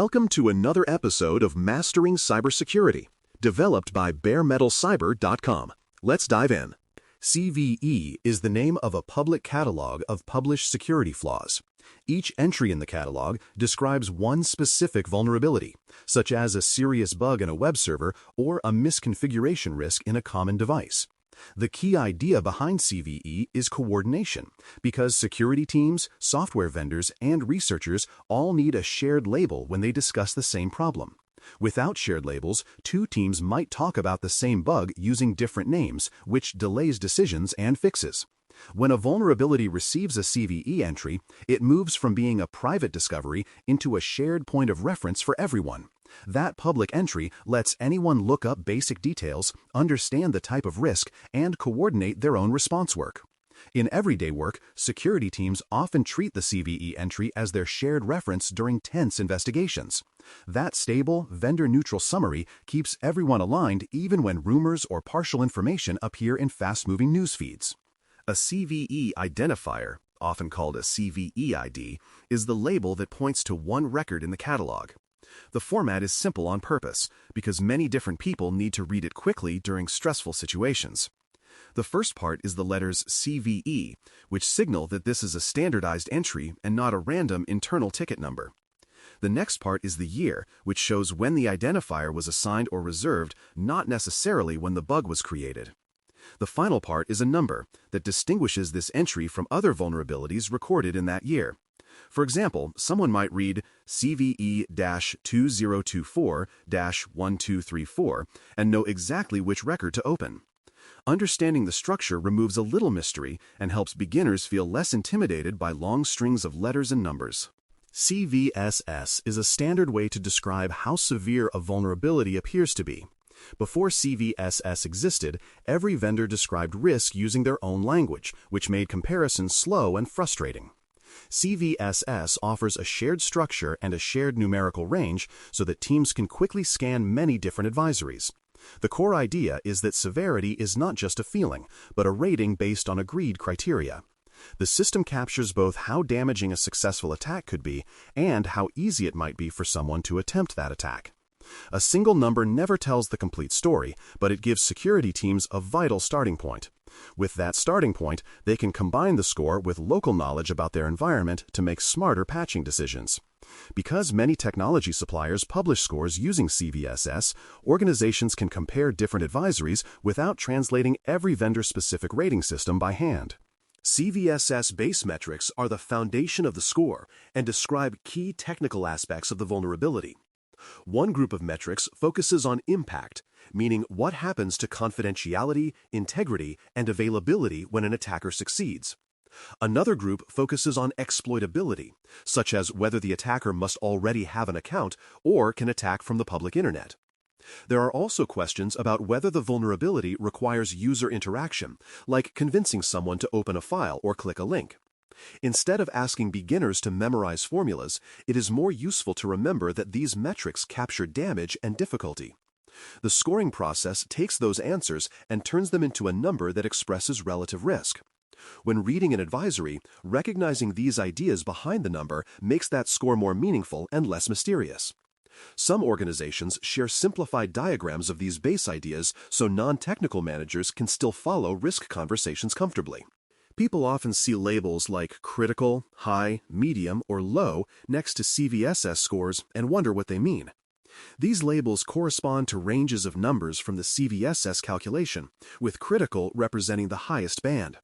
Welcome to another episode of Mastering Cybersecurity, developed by baremetalcyber.com. Let's dive in. CVE is the name of a public catalog of published security flaws. Each entry in the catalog describes one specific vulnerability, such as a serious bug in a web server or a misconfiguration risk in a common device. The key idea behind CVE is coordination, because security teams, software vendors, and researchers all need a shared label when they discuss the same problem. Without shared labels, two teams might talk about the same bug using different names, which delays decisions and fixes. When a vulnerability receives a CVE entry, it moves from being a private discovery into a shared point of reference for everyone. That public entry lets anyone look up basic details, understand the type of risk, and coordinate their own response work. In everyday work, security teams often treat the CVE entry as their shared reference during tense investigations. That stable, vendor-neutral summary keeps everyone aligned even when rumors or partial information appear in fast-moving news feeds. A CVE identifier, often called a CVE ID, is the label that points to one record in the catalog. The format is simple on purpose, because many different people need to read it quickly during stressful situations. The first part is the letters CVE, which signal that this is a standardized entry and not a random internal ticket number. The next part is the year, which shows when the identifier was assigned or reserved, not necessarily when the bug was created. The final part is a number that distinguishes this entry from other vulnerabilities recorded in that year. For example, someone might read CVE-2024-1234 and know exactly which record to open. Understanding the structure removes a little mystery and helps beginners feel less intimidated by long strings of letters and numbers. CVSS is a standard way to describe how severe a vulnerability appears to be. Before CVSS existed, every vendor described risk using their own language, which made comparisons slow and frustrating. CVSS offers a shared structure and a shared numerical range so that teams can quickly scan many different advisories. The core idea is that severity is not just a feeling, but a rating based on agreed criteria. The system captures both how damaging a successful attack could be and how easy it might be for someone to attempt that attack. A single number never tells the complete story, but it gives security teams a vital starting point. With that starting point, they can combine the score with local knowledge about their environment to make smarter patching decisions. Because many technology suppliers publish scores using CVSS, organizations can compare different advisories without translating every vendor-specific rating system by hand. CVSS base metrics are the foundation of the score and describe key technical aspects of the vulnerability. One group of metrics focuses on impact, meaning what happens to confidentiality, integrity, and availability when an attacker succeeds. Another group focuses on exploitability, such as whether the attacker must already have an account or can attack from the public internet. There are also questions about whether the vulnerability requires user interaction, like convincing someone to open a file or click a link. Instead of asking beginners to memorize formulas, it is more useful to remember that these metrics capture damage and difficulty. The scoring process takes those answers and turns them into a number that expresses relative risk. When reading an advisory, recognizing these ideas behind the number makes that score more meaningful and less mysterious. Some organizations share simplified diagrams of these base ideas so non-technical managers can still follow risk conversations comfortably. People often see labels like critical, high, medium, or low next to CVSS scores and wonder what they mean. These labels correspond to ranges of numbers from the CVSS calculation, with critical representing the highest band.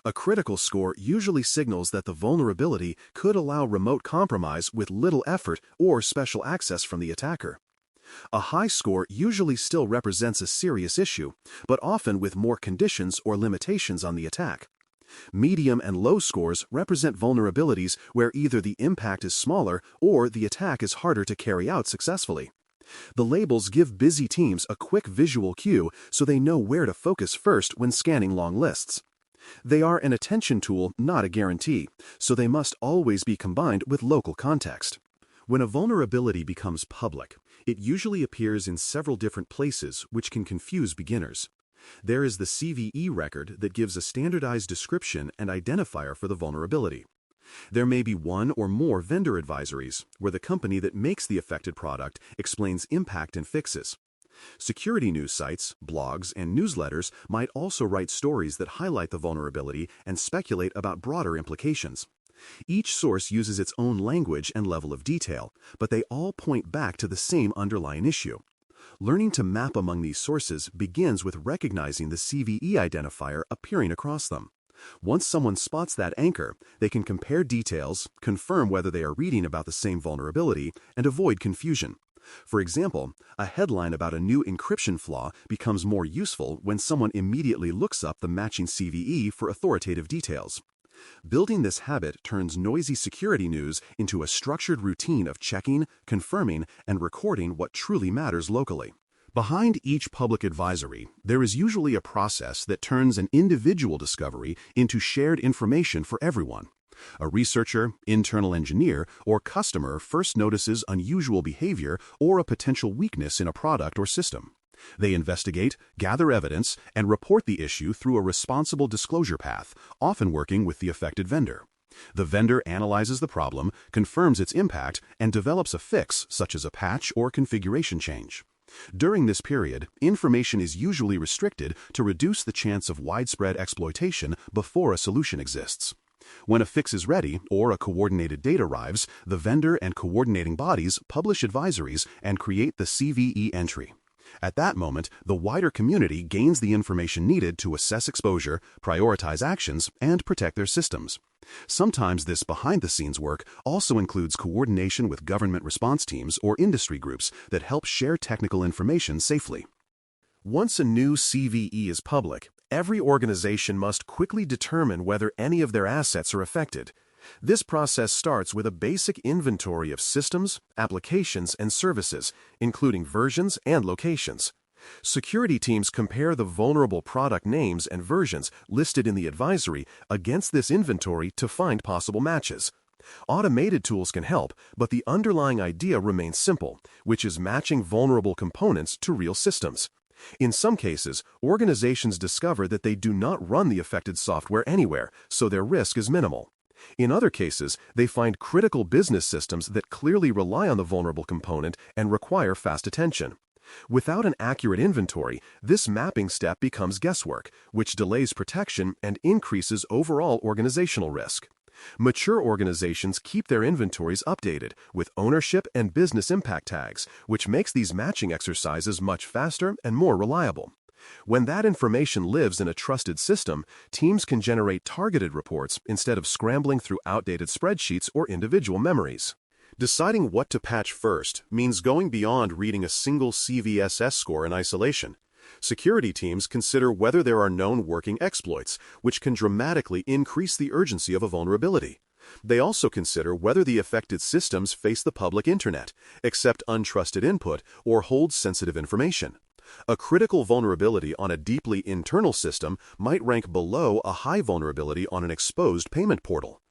A critical score usually signals that the vulnerability could allow remote compromise with little effort or special access from the attacker. A high score usually still represents a serious issue, but often with more conditions or limitations on the attack. Medium and low scores represent vulnerabilities where either the impact is smaller or the attack is harder to carry out successfully. The labels give busy teams a quick visual cue so they know where to focus first when scanning long lists. They are an attention tool, not a guarantee, so they must always be combined with local context. When a vulnerability becomes public, it usually appears in several different places, which can confuse beginners. There is the CVE record that gives a standardized description and identifier for the vulnerability. There may be one or more vendor advisories, where the company that makes the affected product explains impact and fixes. Security news sites, blogs, and newsletters might also write stories that highlight the vulnerability and speculate about broader implications. Each source uses its own language and level of detail, but they all point back to the same underlying issue. Learning to map among these sources begins with recognizing the CVE identifier appearing across them. Once someone spots that anchor, they can compare details, confirm whether they are reading about the same vulnerability, and avoid confusion. For example, a headline about a new encryption flaw becomes more useful when someone immediately looks up the matching CVE for authoritative details. Building this habit turns noisy security news into a structured routine of checking, confirming, and recording what truly matters locally. Behind each public advisory, there is usually a process that turns an individual discovery into shared information for everyone. A researcher, internal engineer, or customer first notices unusual behavior or a potential weakness in a product or system. They investigate, gather evidence, and report the issue through a responsible disclosure path, often working with the affected vendor. The vendor analyzes the problem, confirms its impact, and develops a fix, such as a patch or configuration change. During this period, information is usually restricted to reduce the chance of widespread exploitation before a solution exists. When a fix is ready or a coordinated date arrives, the vendor and coordinating bodies publish advisories and create the CVE entry. At that moment, the wider community gains the information needed to assess exposure, prioritize actions, and protect their systems. Sometimes this behind-the-scenes work also includes coordination with government response teams or industry groups that help share technical information safely. Once a new CVE is public, every organization must quickly determine whether any of their assets are affected. This process starts with a basic inventory of systems, applications, and services, including versions and locations. Security teams compare the vulnerable product names and versions listed in the advisory against this inventory to find possible matches. Automated tools can help, but the underlying idea remains simple, which is matching vulnerable components to real systems. In some cases, organizations discover that they do not run the affected software anywhere, so their risk is minimal. In other cases, they find critical business systems that clearly rely on the vulnerable component and require fast attention. Without an accurate inventory, this mapping step becomes guesswork, which delays protection and increases overall organizational risk. Mature organizations keep their inventories updated with ownership and business impact tags, which makes these matching exercises much faster and more reliable. When that information lives in a trusted system, teams can generate targeted reports instead of scrambling through outdated spreadsheets or individual memories. Deciding what to patch first means going beyond reading a single CVSS score in isolation. Security teams consider whether there are known working exploits, which can dramatically increase the urgency of a vulnerability. They also consider whether the affected systems face the public internet, accept untrusted input, or hold sensitive information. A critical vulnerability on a deeply internal system might rank below a high vulnerability on an exposed payment portal.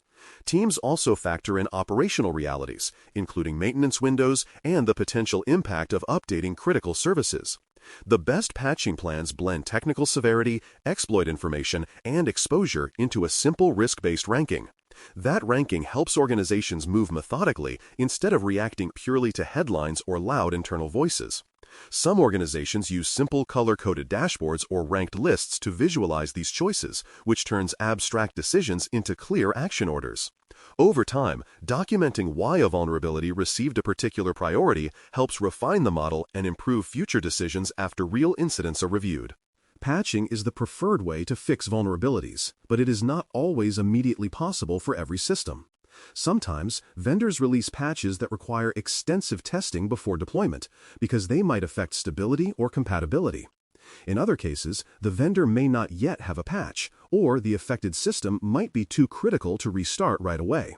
Teams also factor in operational realities, including maintenance windows and the potential impact of updating critical services. The best patching plans blend technical severity, exploit information, and exposure into a simple risk-based ranking. That ranking helps organizations move methodically instead of reacting purely to headlines or loud internal voices. Some organizations use simple color-coded dashboards or ranked lists to visualize these choices, which turns abstract decisions into clear action orders. Over time, documenting why a vulnerability received a particular priority helps refine the model and improve future decisions after real incidents are reviewed. Patching is the preferred way to fix vulnerabilities, but it is not always immediately possible for every system. Sometimes, vendors release patches that require extensive testing before deployment because they might affect stability or compatibility. In other cases, the vendor may not yet have a patch, or the affected system might be too critical to restart right away.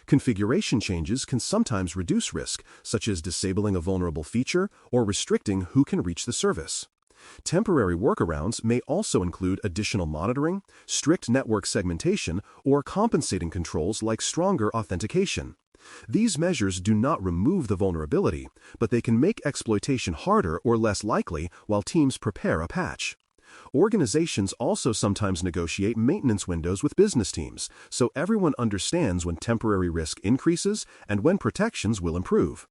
Configuration changes can sometimes reduce risk, such as disabling a vulnerable feature or restricting who can reach the service. Temporary workarounds may also include additional monitoring, strict network segmentation, or compensating controls like stronger authentication. These measures do not remove the vulnerability, but they can make exploitation harder or less likely while teams prepare a patch. Organizations also sometimes negotiate maintenance windows with business teams, so everyone understands when temporary risk increases and when protections will improve.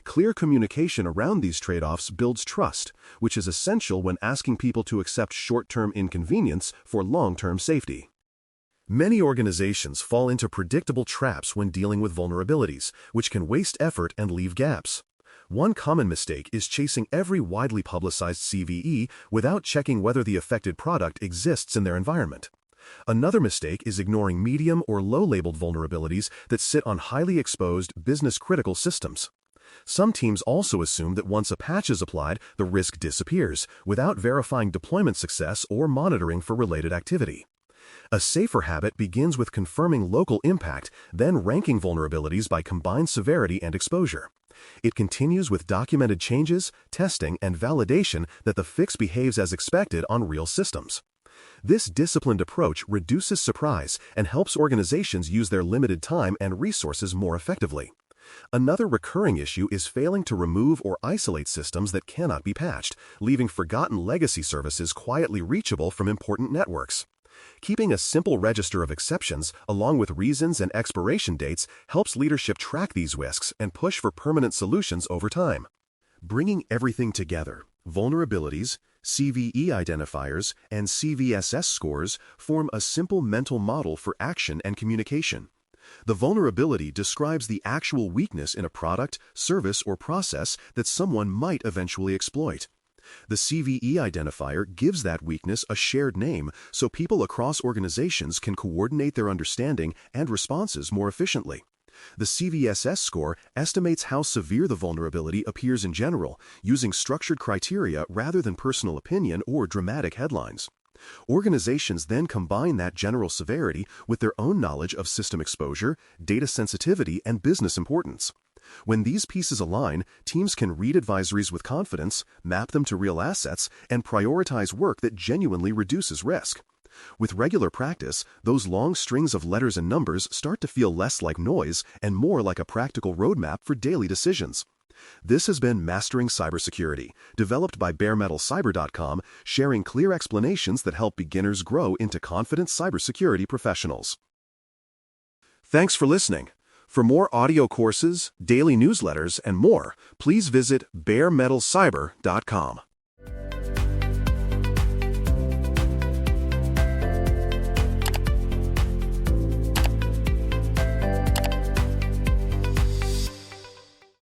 Clear communication around these trade-offs builds trust, which is essential when asking people to accept short-term inconvenience for long-term safety. Many organizations fall into predictable traps when dealing with vulnerabilities, which can waste effort and leave gaps. One common mistake is chasing every widely publicized CVE without checking whether the affected product exists in their environment. Another mistake is ignoring medium or low-labeled vulnerabilities that sit on highly exposed, business-critical systems. Some teams also assume that once a patch is applied, the risk disappears, without verifying deployment success or monitoring for related activity. A safer habit begins with confirming local impact, then ranking vulnerabilities by combined severity and exposure. It continues with documented changes, testing, and validation that the fix behaves as expected on real systems. This disciplined approach reduces surprise and helps organizations use their limited time and resources more effectively. Another recurring issue is failing to remove or isolate systems that cannot be patched, leaving forgotten legacy services quietly reachable from important networks. Keeping a simple register of exceptions, along with reasons and expiration dates, helps leadership track these risks and push for permanent solutions over time. Bringing everything together, vulnerabilities, CVE identifiers, and CVSS scores form a simple mental model for action and communication. The vulnerability describes the actual weakness in a product, service, or process that someone might eventually exploit. The CVE identifier gives that weakness a shared name so people across organizations can coordinate their understanding and responses more efficiently. The CVSS score estimates how severe the vulnerability appears in general, using structured criteria rather than personal opinion or dramatic headlines. Organizations then combine that general severity with their own knowledge of system exposure, data sensitivity, and business importance. When these pieces align, teams can read advisories with confidence, map them to real assets, and prioritize work that genuinely reduces risk. With regular practice, those long strings of letters and numbers start to feel less like noise and more like a practical roadmap for daily decisions. This has been Mastering Cybersecurity, developed by baremetalcyber.com, sharing clear explanations that help beginners grow into confident cybersecurity professionals. Thanks for listening. For more audio courses, daily newsletters, and more, please visit baremetalcyber.com.